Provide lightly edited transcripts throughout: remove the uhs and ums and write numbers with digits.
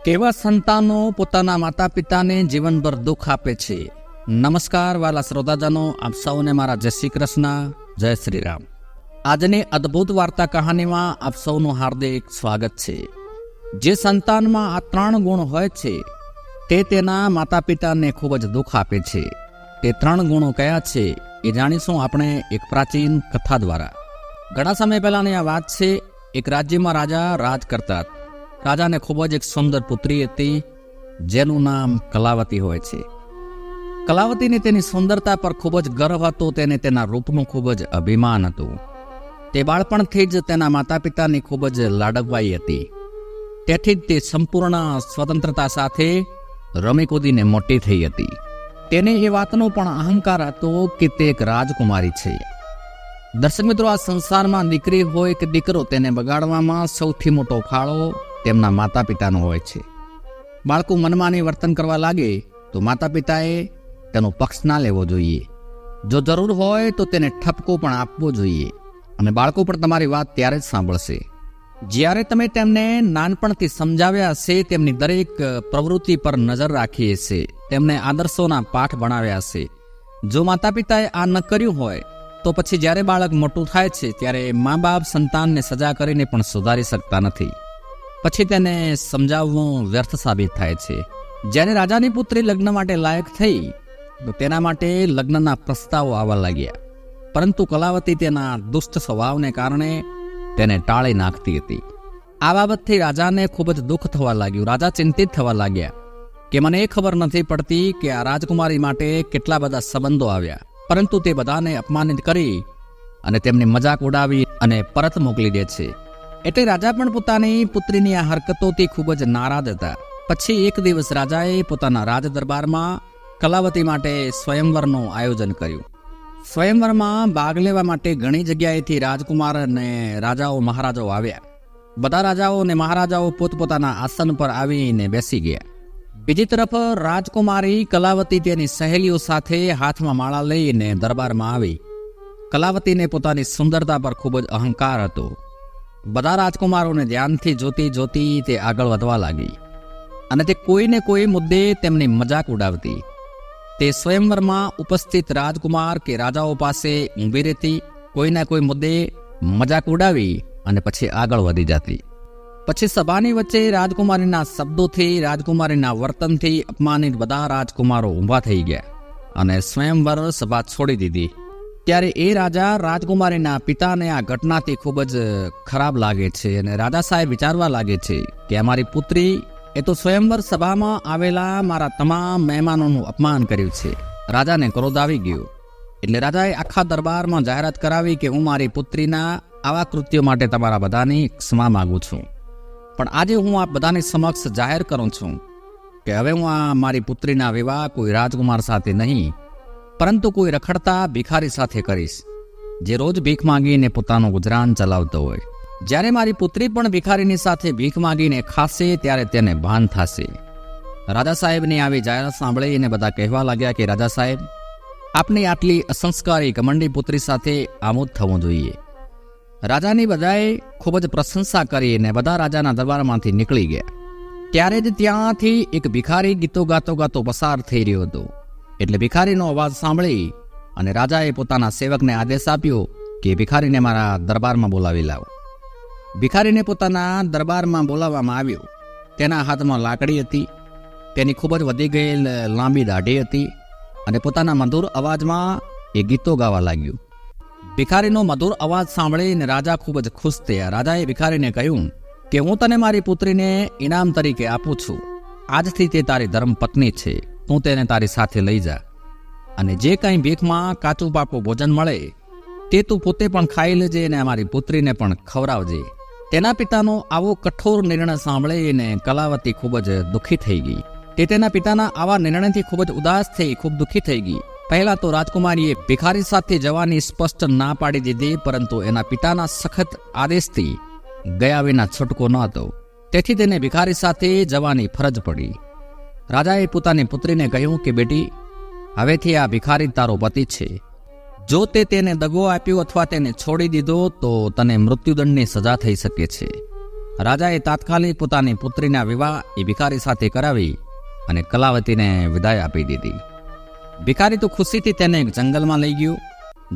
કેવા સંતાનો પોતાના માતા પિતાને જીવનભર દુઃખ આપે છે. નમસ્કાર વાલા શ્રોતાજનો, આપ સૌને મારા જય શ્રી કૃષ્ણ, જય શ્રી રામ. આજની અદ્ભુત વાર્તા કહાનીમાં આપ સૌનું હાર્દિક સ્વાગત છે. જે સંતાનમાં આ 3 ગુણ હોય છે તે તેના માતા પિતાને ખૂબ જ દુઃખ આપે છે. તે 3 ગુણો કયા છે એ જાણીશું આપણે એક પ્રાચીન કથા દ્વારા. ઘણા સમય પહેલાની આ વાત છે. એક રાજ્યમાં રાજા રાજ કરતા. રાજાને ખૂબ જ એક સુંદર પુત્રી હતી જેનું નામ કલાવતી હોય છે. કલાવતીને તેની સુંદરતા પર ખૂબ જ ગર્વ હતો. તેને તેના રૂપનું ખૂબ જ અભિમાન હતું. તે બાળપણથી જ તેના માતા પિતાની ખૂબ જ લાડકવાઈ હતી. તેથી જ તે સંપૂર્ણ સ્વતંત્રતા સાથે રમી કૂદીને મોટી થઈ હતી. તેને એ વાતનો પણ અહંકાર હતો કે તે એક રાજકુમારી છે. દર્શક મિત્રો, આ સંસારમાં દીકરી હોય કે દીકરો, તેને બગાડવામાં સૌથી મોટો ફાળો તેમના માતા પિતાનો હોય છે. બાળકો મનમાની વર્તન કરવા લાગે તો માતા પિતાએ તેનો પક્ષ ના લેવો જોઈએ. જો જરૂર હોય તો તેને ઠપકો પણ આપવો જોઈએ. અને બાળકો પણ તમારી વાત ત્યારે જ સાંભળશે જ્યારે તમે તેમને નાનપણથી સમજાવ્યા હશે, તેમની દરેક પ્રવૃત્તિ પર નજર રાખી હશે, તેમને આદર્શોના પાઠ ભણાવ્યા હશે. જો માતા પિતાએ આ ન કર્યું હોય તો પછી જ્યારે બાળક મોટું થાય છે ત્યારે મા બાપ સંતાનને સજા કરીને પણ સુધારી શકતા નથી. પછી તેને સમજાવવું વ્યર્થ સાબિત થાય છે. જ્યારે રાજાની પુત્રી લગ્ન માટે લાયક થઈ તો તેના માટે લગ્નના પ્રસ્તાવો આવવા લાગ્યા, પરંતુ કલાવતી તેના દુષ્ટ સ્વભાવને કારણે તેને ટાળી નાખતી હતી. આ બાબતથી રાજાને ખૂબ જ દુઃખ થવા લાગ્યું. રાજા ચિંતિત થવા લાગ્યા કે મને એ ખબર નથી પડતી કે આ રાજકુમારી માટે કેટલા બધા સંબંધો આવ્યા, પરંતુ તે બધાને અપમાનિત કરી અને તેમની મજાક ઉડાવી અને પરત મોકલી દે છે. એટલે રાજા પણ પોતાની પુત્રીની આ હરકતોથી ખૂબ જ નારાજ હતા. પછી એક દિવસ રાજાએ પોતાના રાજ દરબારમાં કલાવતી માટે સ્વયંવરનું આયોજન કર્યું. સ્વયંવરમાં ભાગ લેવા માટે ઘણી જગ્યાએથી રાજકુમાર અને રાજાઓ મહારાજાઓ આવ્યા. બધા રાજાઓ અને મહારાજાઓ પોતપોતાના આસન પર આવીને બેસી ગયા. બીજી તરફ રાજકુમારી કલાવતી તેની સહેલીઓ સાથે હાથમાં માળા લઈને દરબારમાં આવી. કલાવતીને પોતાની સુંદરતા પર ખૂબ જ અહંકાર હતો. બધા રાજકુમારોને ધ્યાનથી જોતી તે આગળ વધવા લાગી અને તે કોઈને કોઈ મુદ્દે તેમની મજાક ઉડાવતી. તે સ્વયંવરમાં ઉપસ્થિત રાજકુમાર કે રાજાઓ પાસે ઊભી રહેતી, કોઈના કોઈ મુદ્દે મજાક ઉડાવી અને પછી આગળ વધી જતી. પછી સભાની વચ્ચે રાજકુમારીના શબ્દોથી, રાજકુમારીના વર્તનથી અપમાનિત બધા રાજકુમારો ઊભા થઈ ગયા અને સ્વયંવર સભા છોડી દીધી. ત્યારે એ રાજા રાજકુમારીના પિતાને આ ઘટનાથી ખૂબ જ ખરાબ લાગે છે અને રાજા સાહેબ વિચારવા લાગે છે કે અમારી પુત્રી એ તો સ્વયંવર સભામાં આવેલા મારા તમામ મહેમાનોનું અપમાન કર્યું છે. રાજાને ક્રોધ આવી ગયો. એટલે રાજાએ આખા દરબારમાં જાહેરાત કરાવી કે હું મારી પુત્રીના આવા કૃત્યો માટે તમારા બધાની ક્ષમા માગું છું. પણ આજે હું આ બધાની સમક્ષ જાહેર કરું છું કે હવે હું આ મારી પુત્રીના વિવાહ કોઈ રાજકુમાર સાથે નહીં, પરંતુ કોઈ રખડતા ભિખારી સાથે કરીશ, જે રોજ ભીખ માંગીને પોતાનું ગુજરાન ચલાવતો હોય. જ્યારે મારી પુત્રી પણ ભિખારીની સાથે ભીખ માંગીને ખાશે ત્યારે તેને ભાન થશે. રાજા સાહેબની આવી જાહેરાત સાંભળીને બધા કહેવા લાગ્યા કે રાજા સાહેબ, આપની આટલી અસંસ્કારી કમંડી પુત્રી સાથે આમોદ થવું જોઈએ. રાજાની બધાએ ખૂબ જ પ્રશંસા કરી અને બધા રાજાના દરબારમાંથી નીકળી ગયા. ત્યારે જ ત્યાંથી એક ભિખારી ગીતો ગાતો પસાર થઈ રહ્યો હતો. એટલે ભિખારીનો અવાજ સાંભળી અને રાજાએ પોતાના સેવકને આદેશ આપ્યો કે ભિખારીને મારા દરબારમાં બોલાવી લાવો. ભિખારીને પોતાના દરબારમાં બોલાવવામાં આવ્યો. તેના હાથમાં લાકડી હતી. તેની ખૂબ જ વધી ગયેલ લાંબી દાઢી હતી અને પોતાના મધુર અવાજમાં એ ગીતો ગાવા લાગ્યું. ભિખારીનો મધુર અવાજ સાંભળીને રાજા ખૂબ જ ખુશ થયા. રાજાએ ભિખારીને કહ્યું કે હું તને મારી પુત્રીને ઇનામ તરીકે આપું છું. આજથી તે તારી ધર્મપત્ની છે. તું તેને તારી સાથે લઈ જા અને જે કંઈ ભીખમાં કાચું પાકું ભોજન મળે તે તું પોતે પણ ખાઈ લેજે અને અમારી પુત્રીને પણ ખવડાવજે. તેના પિતાનો આવો કઠોર નિર્ણય સાંભળીને કલાવતી ખૂબ જ દુઃખી થઈ ગઈ. તે તેના પિતાના આવા નિર્ણયથી ખૂબ જ ઉદાસ થઈ, ખૂબ દુઃખી થઈ ગઈ. પહેલા તો રાજકુમારીએ ભિખારી સાથે જવાની સ્પષ્ટ ના પાડી દીધી, પરંતુ એના પિતાના સખત આદેશથી ગયા વિના છૂટકો ન હતો. તેથી તેને ભિખારી સાથે જવાની ફરજ પડી. રાજાએ પોતાની પુત્રીને કહ્યું કે બેટી, હવેથી આ ભિખારી તારો પતિ છે. જો તે તેને દગો આપ્યો અથવા તેને છોડી દીધો તો તને મૃત્યુદંડની સજા થઈ શકે છે. રાજાએ તાત્કાલિક પોતાની પુત્રીના વિવાહ એ ભિખારી સાથે કરાવી અને કલાવતીને વિદાય આપી દીધી. ભિખારી તો ખુશીથી તેને એક જંગલમાં લઈ ગયો.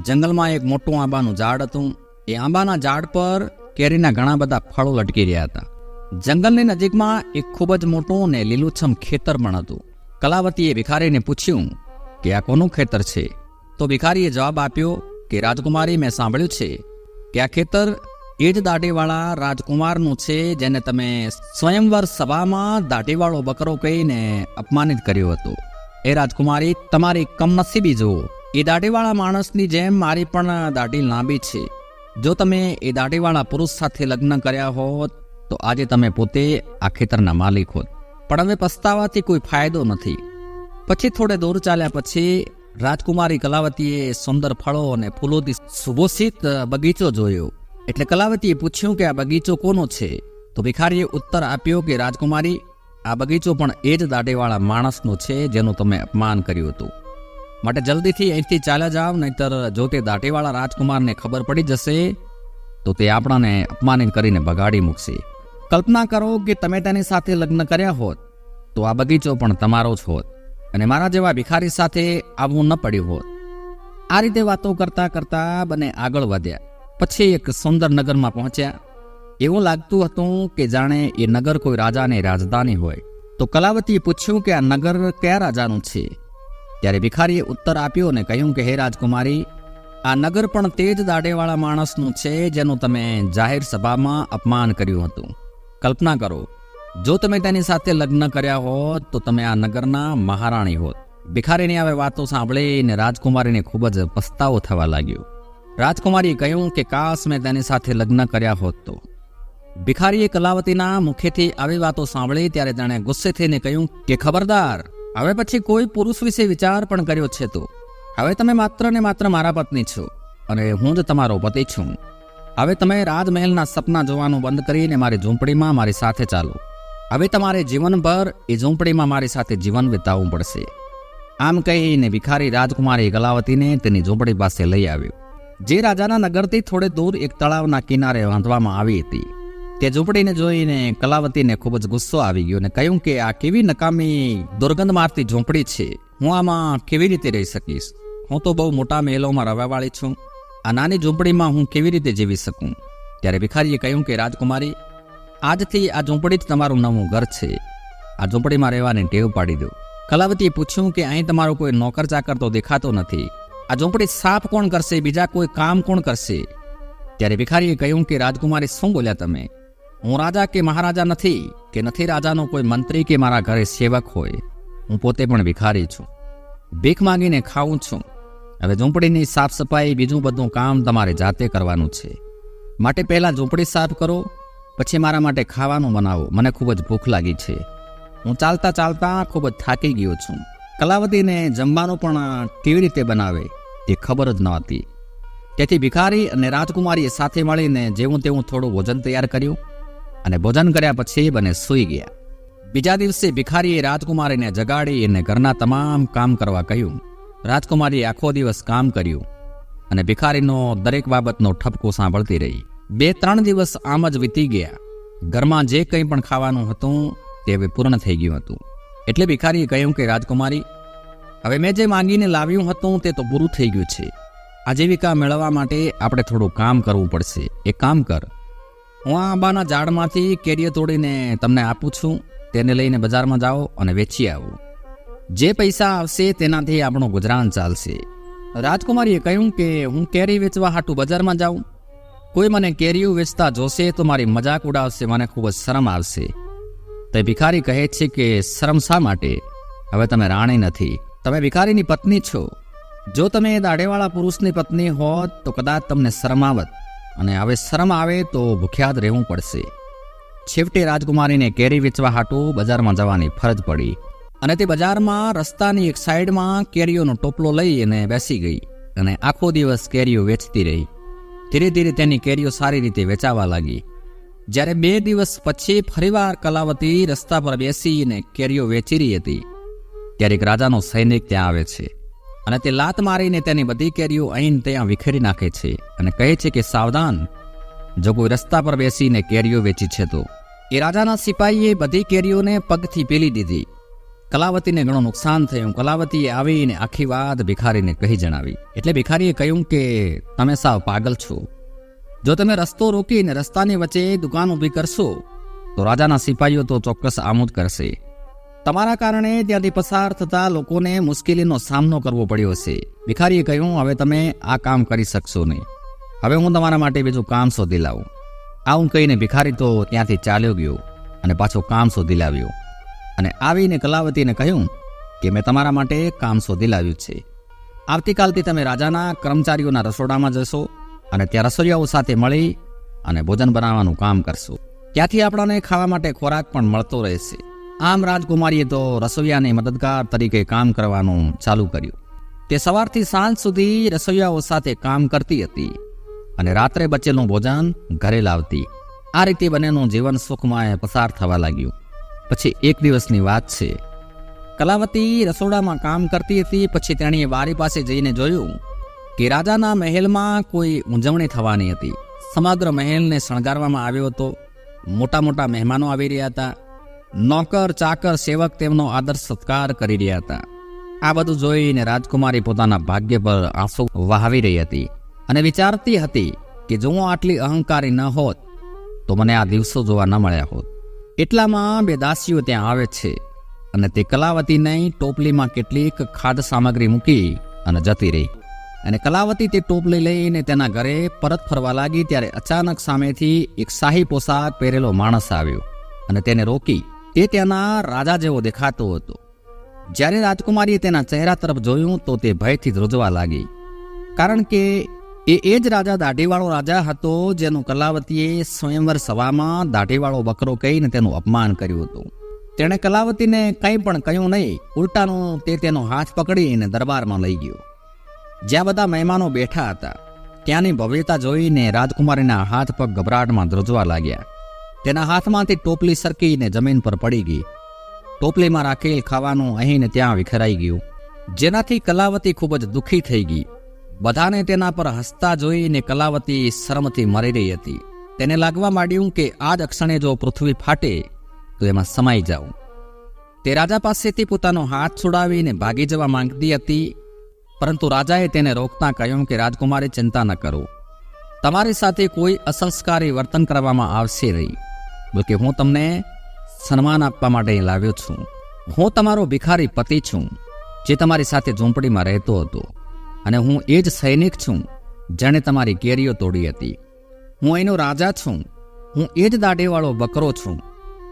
જંગલમાં એક મોટું આંબાનું ઝાડ હતું. એ આંબાના ઝાડ પર કેરીના ઘણા બધા ફળો લટકી રહ્યા હતા. જંગલની નજીકમાં એક ખૂબ જ મોટું અને લીલુંછમ ખેતર પણ હતું. કલાવતીએ ભિખારીને પૂછ્યું કે આ કોનું ખેતર છે? તો ભિખારીએ જવાબ આપ્યો કે રાજકુમારી, મેં સાંભળ્યું છે કે આ ખેતર એ જ દાઢીવાળા રાજકુમારનું છે જેને તમે સ્વયંવર સભામાં દાઢીવાળો બકરો કહીને અપમાનિત કર્યો હતો. એ રાજકુમારી, તમારી કમનસીબી જુઓ. એ દાઢીવાળા માણસની જેમ મારી પણ દાઢી લાંબી છે. જો તમે એ દાઢીવાળા પુરુષ સાથે લગ્ન કર્યા હોત તો આજે તમે પોતે આ ખેતરના માલિક હોત. પણ હવે પસ્તાવાથી કોઈ ફાયદો નથી. પછી થોડે દૂર ચાલ્યા પછી રાજકુમારી કલાવતીએ સુંદર ફળો અને ફૂલોથી સુભોષિત બગીચો જોયો. એટલે કલાવતીએ પૂછ્યું કે આ બગીચો કોનો છે? તો ભિખારીએ ઉત્તર આપ્યો કે રાજકુમારી, આ બગીચો પણ એ જ દાઢીવાળા માણસનો છે જેનું તમે અપમાન કર્યું હતું. માટે જલ્દીથી અહીંથી ચાલ્યા જાવ, નહીતર જો તે દાઢીવાળા રાજકુમારને ખબર પડી જશે તો તે આપણાને અપમાનિત કરીને બગાડી મૂકશે. કલ્પના કરો કે તમે તેની સાથે લગ્ન કર્યા હોત તો આ બગીચો પણ તમારો જ હોત અને મારા જેવા ભિખારી સાથે આવવું ન પડ્યું હોત. આ રીતે વાતો કરતા કરતા બંને આગળ વધ્યા. પછી એક સુંદર નગરમાં પહોંચ્યા. એવું લાગતું હતું કે જાણે એ નગર કોઈ રાજાની રાજધાની હોય. તો કલાવતીએ પૂછ્યું કે આ નગર કયા રાજાનું છે? ત્યારે ભિખારીએ ઉત્તર આપ્યો અને કહ્યું કે હે રાજકુમારી, આ નગર પણ તે જ દાઢીવાળા માણસનું છે જેનું તમે જાહેર સભામાં અપમાન કર્યું હતું. કલ્પના કરો, જો તમે તેની સાથે લગ્ન કર્યા હોત તો તમે આ નગરના મહારાણી હોત. ભિખારીની આવી વાતો સાંભળીને રાજકુમારીને ખૂબ જ પસ્તાવો થવા લાગ્યો. રાજકુમારીએ કહ્યું કે કાશ મેં તેની સાથે લગ્ન કર્યા હોત તો. ભિખારીએ કલાવતીના મુખેથી આવી વાતો સાંભળી ત્યારે તેણે ગુસ્સે થઈને કહ્યું કે ખબરદાર, હવે પછી કોઈ પુરુષ વિશે વિચાર પણ કર્યો છે તો હવે તમે માત્ર ને માત્ર મારા પત્ની છો અને હું જ તમારો પતિ છું. હવે તમે રાજમહેલના સપના જોવાનું બંધ કરીને મારી ઝૂંપડીમાં મારી સાથે ચાલો. હવે તમારે જીવનભર એ ઝૂંપડીમાં મારી સાથે જીવન વિતાવવું પડશે. આમ કહીને ભિખારી રાજકુમારી કલાવતીને તેની ઝૂંપડી પાસે લઈ આવ્યો, જે રાજાના નગરથી થોડે દૂર એક તળાવના કિનારે બાંધવામાં આવી હતી. તે ઝૂંપડીને જોઈને કલાવતીને ખૂબ જ ગુસ્સો આવી ગયો અને કહ્યું કે આ કેવી નકામી દુર્ગંધ મારતી ઝૂંપડી છે. હું આમાં કેવી રીતે રહી શકીશ? હું તો બહુ મોટા મહેલોમાં રહેવાવાળી છું. આ નાની ઝૂંપડીમાં હું કેવી રીતે જીવી શકું? ત્યારે ભિખારીએ કહ્યું કે રાજકુમારી, આજથી આ ઝૂંપડી જ તમારું નવું ઘર છે. આ ઝૂંપડીમાં રહેવાની ટેવ પાડી દો. કલાવતીએ પૂછ્યું કે અહીં તમારો કોઈ નોકર ચાકર તો દેખાતો નથી. આ ઝૂંપડી સાફ કોણ કરશે? બીજા કોઈ કામ કોણ કરશે? ત્યારે ભિખારીએ કહ્યું કે રાજકુમારી, શું બોલ્યા તમે? હું રાજા કે મહારાજા નથી કે નથી રાજાનો કોઈ મંત્રી કે મારા ઘરે સેવક હોય. હું પોતે પણ ભિખારી છું. ભીખ માંગીને ખાઉં છું. હવે ઝૂંપડીની સાફ સફાઈ, બીજું બધું કામ તમારે જાતે કરવાનું છે. માટે પહેલાં ઝૂંપડી સાફ કરો, પછી મારા માટે ખાવાનું બનાવો. મને ખૂબ જ ભૂખ લાગી છે. હું ચાલતા ચાલતા ખૂબ જ થાકી ગયો છું. કલાવતીને જમવાનું પણ કેવી રીતે બનાવે તે ખબર જ નહોતી. તેથી ભિખારી અને રાજકુમારીએ સાથે મળીને જેવું તેવું થોડું ભોજન તૈયાર કર્યું અને ભોજન કર્યા પછી બંને સૂઈ ગયા. બીજા દિવસે ભિખારીએ રાજકુમારીને જગાડી અને ઘરના તમામ કામ કરવા કહ્યું. રાજકુમારીએ આખો દિવસ કામ કર્યું અને ભિખારીનો દરેક બાબતનો ઠપકો સાંભળતી રહી. 2-3 દિવસ આમ જ વીતી ગયા. ઘરમાં જે કંઈ પણ ખાવાનું હતું તે હવે પૂર્ણ થઈ ગયું હતું. એટલે ભિખારીએ કહ્યું કે રાજકુમારી, હવે મેં જે માંગીને લાવ્યું હતું તે તો પૂરું થઈ ગયું છે. આજીવિકા મેળવવા માટે આપણે થોડું કામ કરવું પડશે. એક કામ કર, હું આ આંબાના ઝાડમાંથી કેરીઓ તોડીને તમને આપું છું. તેને લઈને બજારમાં જાઓ અને વેચી આવો. જે પૈસા આવશે તેનાથી આપણું ગુજરાન ચાલશે. રાજકુમારીએ કહ્યું કે હું કેરી વેચવા હાટું બજારમાં જાઉં? કોઈ મને કેરીઓ વેચતા જોશે તો મારી મજાક ઉડાવશે. મને ખૂબ જ શરમ આવશે. તે ભિખારી કહે છે કે શરમ શા માટે? હવે તમે રાણી નથી, તમે ભિખારીની પત્ની છો. જો તમે દાઢીવાળા પુરુષની પત્ની હોત તો કદાચ તમને શરમ આવત, અને હવે શરમ આવે તો ભૂખ્યા જ રહેવું પડશે. છેવટે રાજકુમારીને કેરી વેચવા હાટું બજારમાં જવાની ફરજ પડી અને તે બજારમાં રસ્તાની એક સાઈડમાં કેરીઓનો ટોપલો લઈ અને બેસી ગઈ અને આખો દિવસ કેરીઓ વેચતી રહી. ધીરે ધીરે તેની કેરીઓ સારી રીતે વેચાવા લાગી. જ્યારે 2 દિવસ પછી ફરીવાર કલાવતી રસ્તા પર બેસીને કેરીઓ વેચી રહી હતી ત્યારે એક રાજાનો સૈનિક ત્યાં આવે છે અને તે લાત મારીને તેની બધી કેરીઓ અહીં ત્યાં વિખેરી નાખે છે અને કહે છે કે સાવધાન, જો કોઈ રસ્તા પર બેસીને કેરીઓ વેચી છે તો એ રાજાના સિપાહીએ બધી કેરીઓને પગથી પેલી દીધી. કલાવતીને ઘણું નુકસાન થયું. કલાવતીએ આવીને આખી વાત ભિખારીને કહી જણાવી. એટલે ભિખારીએ કહ્યું કે તમે સાવ પાગલ છો. જો તમે રસ્તો રોકીને રસ્તાની વચ્ચે દુકાન ઊભી કરશો તો રાજાના સિપાહીઓ તો ચોક્કસ આમ જ કરશે. તમારા કારણે ત્યાંથી પસાર થતા લોકોને મુશ્કેલીનો સામનો કરવો પડ્યો છે. ભિખારીએ કહ્યું, હવે તમે આ કામ કરી શકશો નહીં. હવે હું તમારા માટે બીજું કામ શોધી લાવું. આવું કહીને ભિખારી તો ત્યાંથી ચાલ્યો ગયો અને પાછો કામ શોધી લાવ્યો. અને આવીને કલાવતીને કહ્યું કે મેં તમારા માટે કામ શોધી લાવ્યું છે. આવતીકાલથી તમે રાજાના કર્મચારીઓના રસોડામાં જશો અને ત્યાં રસોઈયાઓ સાથે મળી અને ભોજન બનાવવાનું કામ કરશો. ત્યાંથી આપણને ખાવા માટે ખોરાક પણ મળતો રહેશે. આમ રાજકુમારીએ તો રસોઈયાને મદદગાર તરીકે કામ કરવાનું ચાલુ કર્યું. તે સવારથી સાંજ સુધી રસોઈયાઓ સાથે કામ કરતી હતી અને રાત્રે બચેલું ભોજન ઘરે લાવતી. આ રીતે બંનેનું જીવન સુખમય પસાર થવા લાગ્યું. પછી એક દિવસની વાત છે. કલાવતી રસોડામાં કામ કરતી હતી. પછી તેણીએ બારી પાસે જઈને જોયું કે રાજાના મહેલમાં કોઈ ઉજવણી થવાની હતી. સમગ્ર મહેલને શણગારવામાં આવ્યો હતો. મોટા મોટા મહેમાનો આવી રહ્યા હતા. નોકર ચાકર સેવક તેમનો આદર સત્કાર કરી રહ્યા હતા. આ બધું જોઈને રાજકુમારી પોતાના ભાગ્ય પર આંસુ વહાવી રહી હતી અને વિચારતી હતી કે જો હું આટલી અહંકારી ન હોત તો મને આ દિવસો જોવા ન મળ્યા હોત. એટલામાં બે દાસીઓ ત્યાં આવે છે અને તે કલાવતીને ટોપલીમાં કેટલીક ખાદ્ય સામગ્રી મૂકી અને જતી રહી. અને કલાવતી તે ટોપલી લઈને તેના ઘરે પરત ફરવા લાગી ત્યારે અચાનક સામેથી એક શાહી પોશાક પહેરેલો માણસ આવ્યો અને તેને રોકી. તે ત્યાંના રાજા જેવો દેખાતો હતો. જ્યારે રાજકુમારીએ તેના ચહેરા તરફ જોયું તો તે ભયથી ધ્રુજવા લાગી. કારણ કે એ જ રાજા, દાઢીવાળો રાજા હતો જેનું કલાવતીએ સ્વયંવર સભામાં દાઢીવાળો બકરો કહીને તેનું અપમાન કર્યું હતું. તેણે કલાવતીને કંઈ પણ કહ્યું નહીં. ઉલટાનું તે તેનો હાથ પકડીને દરબારમાં લઈ ગયો. જ્યાં બધા મહેમાનો બેઠા હતા ત્યાંની ભવ્યતા જોઈને રાજકુમારીના હાથ પગ ગભરાટમાં ધ્રુજવા લાગ્યા. તેના હાથમાંથી ટોપલી સરકીને જમીન પર પડી ગઈ. ટોપલીમાં રાખેલ ખાવાનું અહીં ને ત્યાં વિખરાઈ ગયું, જેનાથી કલાવતી ખૂબ જ દુઃખી થઈ ગઈ. બધાને તેના પર હસતા જોઈને કલાવતી શરમથી મરી રહી હતી. તેને લાગવા માંડ્યું કે આ જ ક્ષણે જો પૃથ્વી ફાટે તો એમાં સમાઈ જાઉં. તે રાજા પાસેથી પોતાનો હાથ છોડાવીને ભાગી જવા માંગતી હતી, પરંતુ રાજાએ તેને રોકતા કહ્યું કે રાજકુમારી, ચિંતા ન કરો. તમારી સાથે કોઈ અસંસ્કારી વર્તન કરવામાં આવશે નહીં, બલકે હું તમને સન્માન આપવા માટે લાવ્યો છું. હું તમારો ભિખારી પતિ છું જે તમારી સાથે ઝૂંપડીમાં રહેતો હતો, અને હું એ જ સૈનિક છું જેણે તમારી કેરીઓ તોડી હતી. હું એનો રાજા છું. હું એ જ દાઢીવાળો બકરો છું.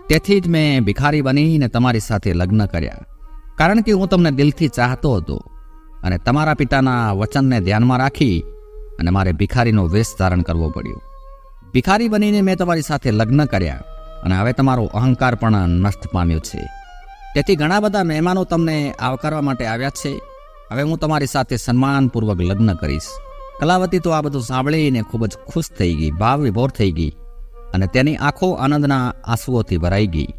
તેથી જ મેં ભિખારી બનીને તમારી સાથે લગ્ન કર્યા, કારણ કે હું તમને દિલથી ચાહતો હતો અને તમારા પિતાના વચનને ધ્યાનમાં રાખી અને મારે ભિખારીનો વેશ ધારણ કરવો પડ્યો. ભિખારી બનીને મેં તમારી સાથે લગ્ન કર્યા અને હવે તમારો અહંકાર પણ નષ્ટ પામ્યો છે. તેથી ઘણા બધા મહેમાનો તમને આવકારવા માટે આવ્યા છે. હવે હું તમારી સાથે સન્માનપૂર્વક લગ્ન કરીશ. કલાવતી તો આ બધું સાંભળીને ખૂબ જ ખુશ થઈ ગઈ, ભાવ વિભોર થઈ ગઈ અને તેની આંખો આનંદના આંસુઓથી ભરાઈ ગઈ.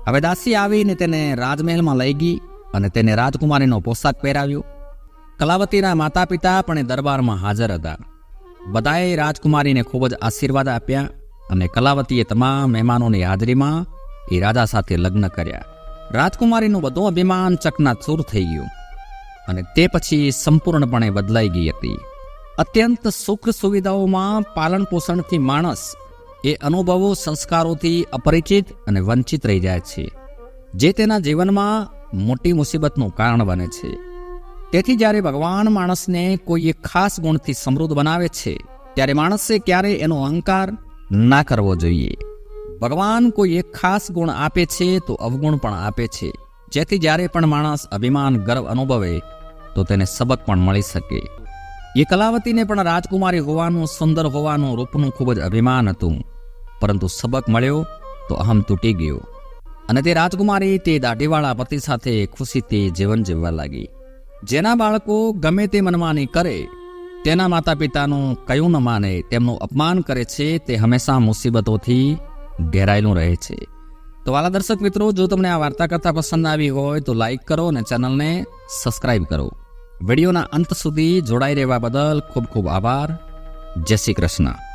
હવે દાસી આવીને તેને રાજમહેલમાં લઈ ગઈ અને તેને રાજકુમારીનો પોશાક પહેરાવ્યો. કલાવતીના માતા પિતા પણ એ દરબારમાં હાજર હતા. બધાએ રાજકુમારીને ખૂબ જ આશીર્વાદ આપ્યા અને કલાવતીએ તમામ મહેમાનોની હાજરીમાં એ રાજા સાથે લગ્ન કર્યા. રાજકુમારીનું બધું અભિમાન ચકનાચૂર થઈ ગયું અને તે પછી સંપૂર્ણપણે બદલાઈ ગઈ હતી. અત્યંત સુખ સુવિધાઓમાં પાલન પોષણથી માણસ એ અનુભવો સંસ્કારોથી અપરિચિત અને વંચિત રહી જાય છે, જે તેના જીવનમાં મોટી મુસીબતનું કારણ બને છે. તેથી જ્યારે ભગવાન માણસને કોઈ એક ખાસ ગુણથી સમૃદ્ધ બનાવે છે ત્યારે માણસે ક્યારેય એનો અહંકાર ના કરવો જોઈએ. ભગવાન કોઈ એક ખાસ ગુણ આપે છે તો અવગુણ પણ આપે છે, જેથી જ્યારે પણ માણસ અભિમાન ગર્વ અનુભવે તો તેને સબક પણ મળી શકે. એ કલાવતીને પણ રાજકુમારી હોવાનું, સુંદર હોવાનું, રૂપનું ખૂબ જ અભિમાન હતું, પરંતુ સબક મળ્યો તો અહમ તૂટી ગયો અને તે રાજકુમારી તે દાઢીવાળા પતિ સાથે ખુશીથી જીવન જીવવા લાગી. જેના બાળકો ગમે તે મનમાની કરે, તેના માતા પિતાનું કયું ન માને, તેમનું અપમાન કરે છે, તે હંમેશા મુસીબતોથી ઘેરાયેલું રહે છે. તો વાલા દર્શક મિત્રો, જો તમને આ વાર્તા કથા પસંદ આવી હોય તો લાઈક કરો અને ચેનલને સબસ્ક્રાઈબ કરો. વિડીયોના અંત સુધી જોડાઈ રહેવા બદલ ખૂબ ખૂબ આભાર. જય શ્રી કૃષ્ણ.